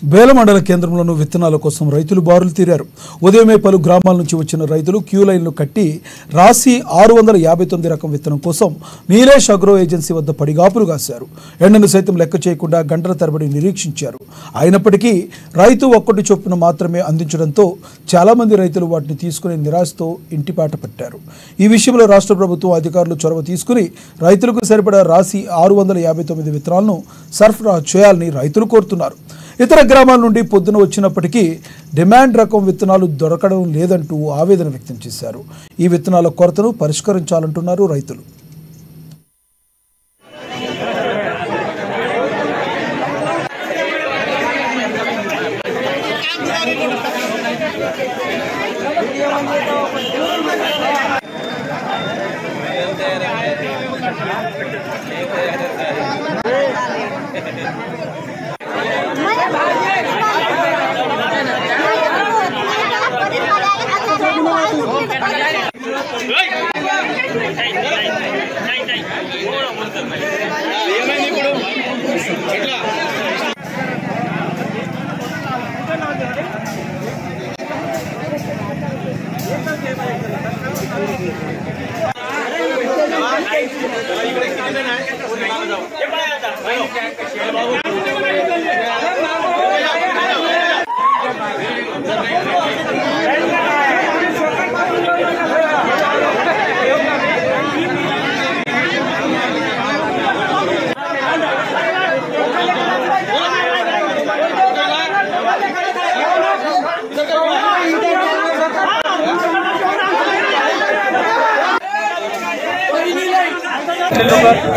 బేల మండల కేంద్రంలోనూ విత్తనాల కోసం రైతులు బారులు తీరారు. ఉదయమే పలు గ్రామాల నుంచి వచ్చిన రైతులు క్యూ లైన్లు కట్టి రాసి 659 రకం విత్తనం కోసం నీలేష్ అగ్రో ఏజెన్సీ వద్ద పడిగాపులు కాశారు. ఎండను సైతం లెక్క చేయకుండా గంటల తరబడి నిరీక్షించారు. అయినప్పటికీ రైతు ఒక్కటి చొప్పున మాత్రమే అందించడంతో చాలా మంది రైతులు వాటిని తీసుకుని నిరాశతో ఇంటిపాట పట్టారు. ఈ విషయంలో రాష్ట్ర ప్రభుత్వం అధికారులు చొరవ తీసుకుని రైతులకు సరిపడా రాసి 659 విత్తనాలను సరఫరా చేయాలని రైతులు కోరుతున్నారు. ఇతర గ్రామాల నుండి పొద్దున వచ్చినప్పటికీ డిమాండ్ రకం విత్తనాలు దొరకడం లేదంటూ ఆవేదన వ్యక్తం చేశారు. ఈ విత్తనాల కొరతను పరిష్కరించాలంటున్నారు రైతులు.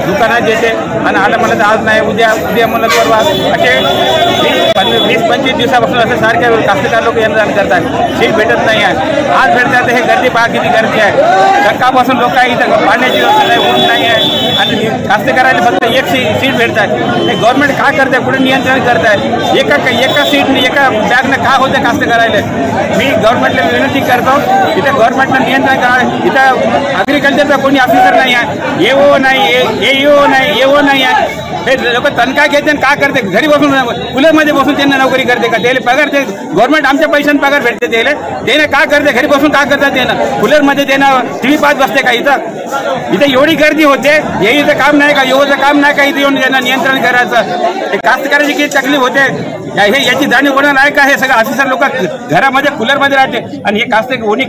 दुकानात जेथे आणि आता मला आज नाही उद्या म्हणलं तर असे 20-25 दिवसापासून असं सारखे कास्तकार लोक येणं जाणं करतात. सीट भेटत नाही आहे. आज भेटतात हे गर्दी पहा किती गर्दी आहे. सकाळपासून लोक इथं पाण्याची व्यवस्था नाही, ऊन नाही आहे आणि कास्तकाराला फक्त एक सीट भेटतात. हे गव्हर्नमेंट काय करते, कुठे नियंत्रण करत आहे. एका सीटने एका बॅगनं का होते कास्तकारायला. मी गव्हर्नमेंटला विनंती करतो इथं गव्हर्नमेंटनं नियंत्रण करावं. इथं ॲग्रिकल्चरचा कोणी ऑफिसर नाही आहे, एओ नाही, एओ नाही आहे. हे लोक तनखा घेते का करते, घरी बसून कूलरमध्ये बसून त्यांना नोकरी करते का, त्याला पगार ते गव्हर्नमेंट आमच्या पैशाने पगार भेटते. त्याने का करते, घरी बसून का करतात. त्यानं कूलरमध्ये त्यानं TV पाहत बसते का. इथं एवढी गर्दी होते. हे इथं काम नाही का, एवढं काम नाही का इथं येऊन त्यांना नियंत्रण करायचं. हे कास्तकाराची किती तकलीफ होते हे याची जाणीव कोणाला नाही का. हे सगळं ऑफिसर लोक घरामध्ये कूलरमध्ये राहते आणि हे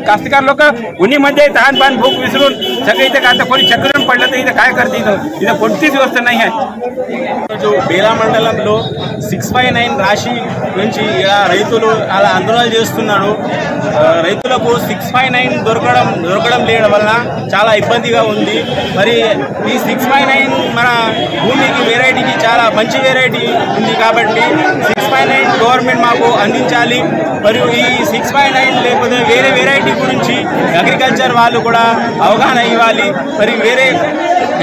कास्तकार लोक उन्हीमध्ये तहानपान भूक विसरून सगळे इथे आता कोणी चक्रून पडलं तर इथं काय करते. इथं कोणतीच व्यवस्था नाही आहे. जो బేలా మండలంలో 659 రాశి నుంచి రైతులు అలా ఆందోళన చేస్తున్నారు. రైతులకు 659 దొరకడం లేడం వల్ల చాలా ఇబ్బందిగా ఉంది. మరి ఈ 659 మన భూమికి వెరైటీకి చాలా మంచి వెరైటీ ఉంది కాబట్టి 659 గవర్నమెంట్ మాకు అందించాలి. మరియు ఈ 659 లేకపోతే వేరే వెరైటీ గురించి అగ్రికల్చర్ వాళ్ళు కూడా అవగాహన ఇవ్వాలి. మరి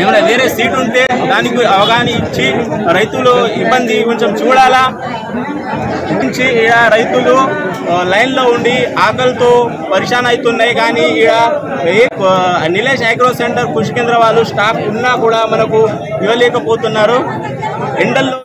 ఏమైనా వేరే సీట్ ఉంటే దానికి అవగాహన ఇచ్చి రైతులు ఇబ్బంది కొంచెం చూడాలా. నుంచి రైతులు లైన్లో ఉండి ఆకలితో పరిశాన్ అవుతున్నాయి. కానీ నీలేష్ అగ్రో సెంటర్ కృషి కేంద్ర వాళ్ళు స్టాక్ ఉన్నా కూడా మనకు ఇవ్వలేకపోతున్నారు. ఎండల్లో